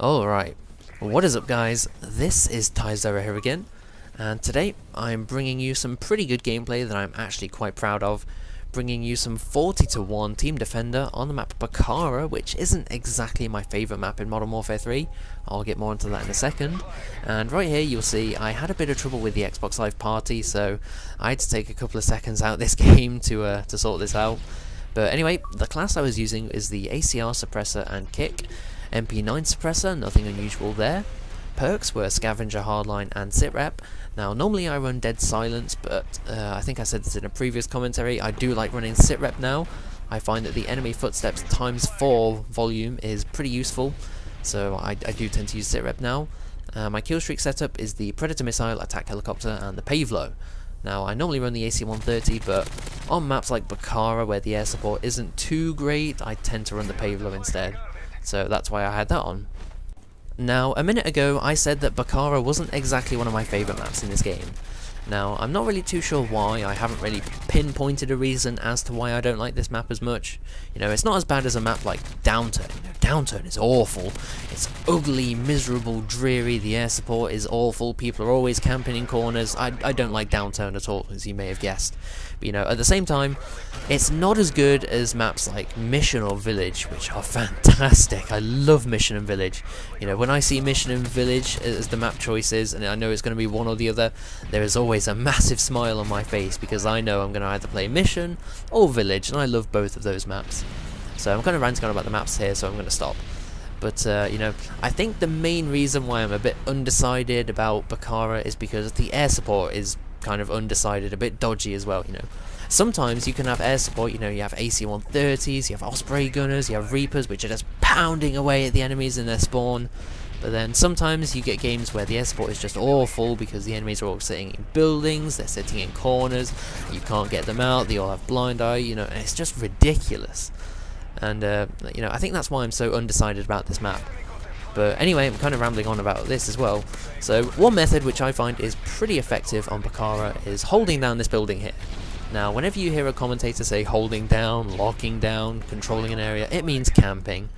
Alright, what is up guys, this is Tyzera here again, and today I'm bringing you some pretty good gameplay that I'm actually quite proud of, bringing you some 40-1 Team Defender on the map Bakaara, which isn't exactly my favourite map in Modern Warfare 3, I'll get more into that in a second, and right here you'll see I had a bit of trouble with the Xbox Live Party, so I had to take a couple of seconds out of this game to sort this out. But anyway, the class I was using is the ACR suppressor and kick. MP9 suppressor, nothing unusual there. Perks were scavenger, hardline and sitrep. Now normally I run dead silence, but I think I said this in a previous commentary, I do like running sitrep now. I find that the enemy footsteps ×4 volume is pretty useful, so I do tend to use sitrep now. My killstreak setup is the Predator missile, attack helicopter and the Pavlo. Now I normally run the AC-130, but on maps like Bakaara where the air support isn't too great, I tend to run the Pavlo instead. So that's why I had that on. Now, a minute ago I said that Bakaara wasn't exactly one of my favourite maps in this game. Now, I'm not really too sure why, I haven't really pinpointed a reason as to why I don't like this map as much. You know, it's not as bad as a map like Downturn. You know, Downturn is awful. It's ugly, miserable, dreary, the air support is awful, people are always camping in corners. I don't like Downturn at all, as you may have guessed. But you know, at the same time, it's not as good as maps like Mission or Village, which are fantastic. I love Mission and Village. You know, when I see Mission and Village as the map choices, and I know it's going to be one or the other, there is always a massive smile on my face, because I know I'm going to either play Mission or Village, and I love both of those maps. So I'm kind of ranting on about the maps here, so I'm going to stop. But, you know, I think the main reason why I'm a bit undecided about Bakaara is because the air support is kind of undecided, a bit dodgy as well, you know. Sometimes you can have air support, you know, you have AC-130s, you have Osprey gunners, you have Reapers, which are just pounding away at the enemies in their spawn. But then sometimes you get games where the air support is just awful because the enemies are all sitting in buildings, they're sitting in corners, you can't get them out, they all have blind eye, you know, and it's just ridiculous. And, you know, I think that's why I'm so undecided about this map. But anyway, I'm kind of rambling on about this as well. So one method which I find is pretty effective on Bakaara is holding down this building here. Now, whenever you hear a commentator say holding down, locking down, controlling an area, it means camping.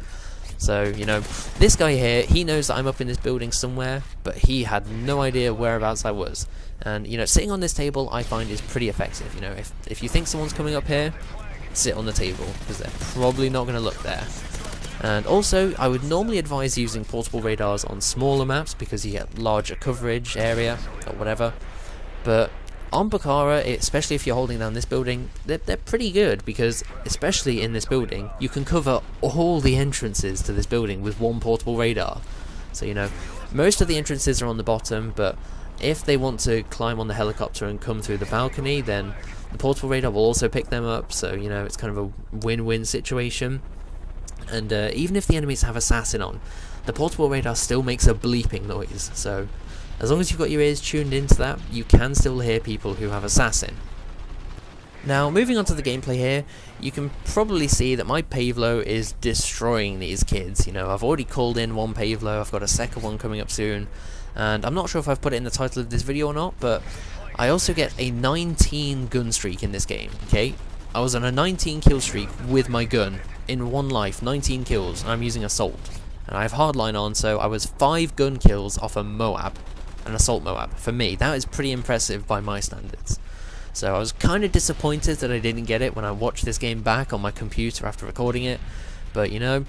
So, you know, this guy here, he knows that I'm up in this building somewhere, but he had no idea whereabouts I was. And, you know, sitting on this table I find is pretty effective. You know, if you think someone's coming up here, sit on the table, because they're probably not going to look there. And also, I would normally advise using portable radars on smaller maps because you get larger coverage area or whatever. But on Bakaara, especially if you're holding down this building, they're pretty good because, especially in this building, you can cover all the entrances to this building with one portable radar. So, you know, most of the entrances are on the bottom, but if they want to climb on the helicopter and come through the balcony, then the portable radar will also pick them up. So, you know, it's kind of a win-win situation. And even if the enemies have assassin on, the portable radar still makes a bleeping noise, so as long as you've got your ears tuned into that, you can still hear people who have assassin. Now, moving on to the gameplay here, you can probably see that my Pavlo is destroying these kids. You know, I've already called in one Pavlo, I've got a second one coming up soon, and I'm not sure if I've put it in the title of this video or not, but I also get a 19 gun streak in this game, okay? I was on a 19 kill streak with my gun. In one life, 19 kills, and I'm using assault. And I have hardline on, so I was 5 gun kills off a moab, an assault moab. For me, that is pretty impressive by my standards. So I was kind of disappointed that I didn't get it when I watched this game back on my computer after recording it. But you know,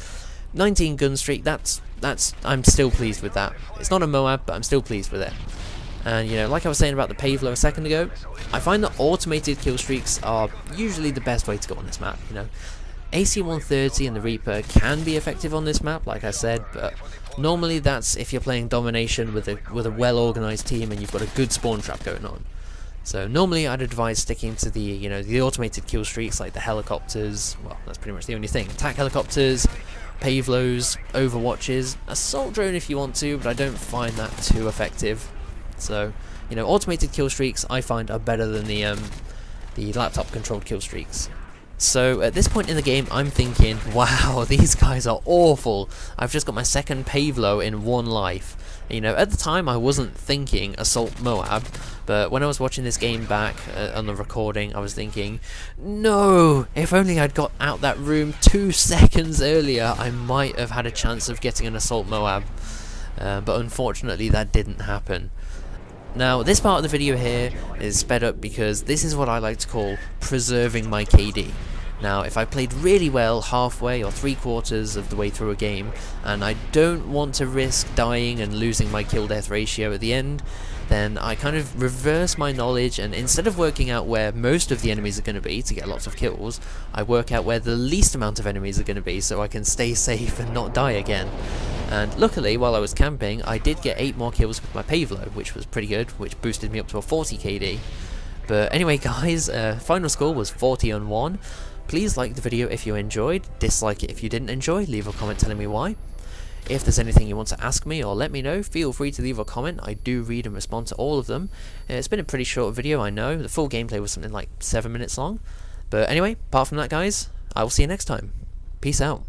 19 gun streak, I'm still pleased with that. It's not a moab, but I'm still pleased with it. And you know, like I was saying about the Pavlo a second ago, I find that automated kill streaks are usually the best way to go on this map, you know. AC-130 and the Reaper can be effective on this map, like I said, but normally that's if you're playing domination with a well-organized team and you've got a good spawn trap going on. So normally I'd advise sticking to the automated kill streaks like the helicopters. Well, that's pretty much the only thing. Attack helicopters, Pavlos, Overwatches, assault drone if you want to, but I don't find that too effective. So, you know, automated kill streaks I find are better than the laptop controlled kill streaks. So at this point in the game, I'm thinking, wow, these guys are awful. I've just got my second Pavlo in one life. You know, at the time I wasn't thinking Assault Moab, but when I was watching this game back on the recording, I was thinking, no, if only I'd got out that room 2 seconds earlier, I might have had a chance of getting an Assault Moab. But unfortunately that didn't happen. Now, this part of the video here is sped up because this is what I like to call preserving my KD. Now, if I played really well halfway or 3/4 of the way through a game, and I don't want to risk dying and losing my kill-death ratio at the end, then I kind of reverse my knowledge, and instead of working out where most of the enemies are going to be to get lots of kills, I work out where the least amount of enemies are going to be so I can stay safe and not die again. And luckily, while I was camping, I did get 8 more kills with my Pavlo, which was pretty good, which boosted me up to a 40 KD. But anyway guys, final score was 40-1. Please like the video if you enjoyed, dislike it if you didn't enjoy, leave a comment telling me why. If there's anything you want to ask me or let me know, feel free to leave a comment. I do read and respond to all of them. It's been a pretty short video, I know. The full gameplay was something like 7 minutes long. But anyway, apart from that guys, I will see you next time. Peace out.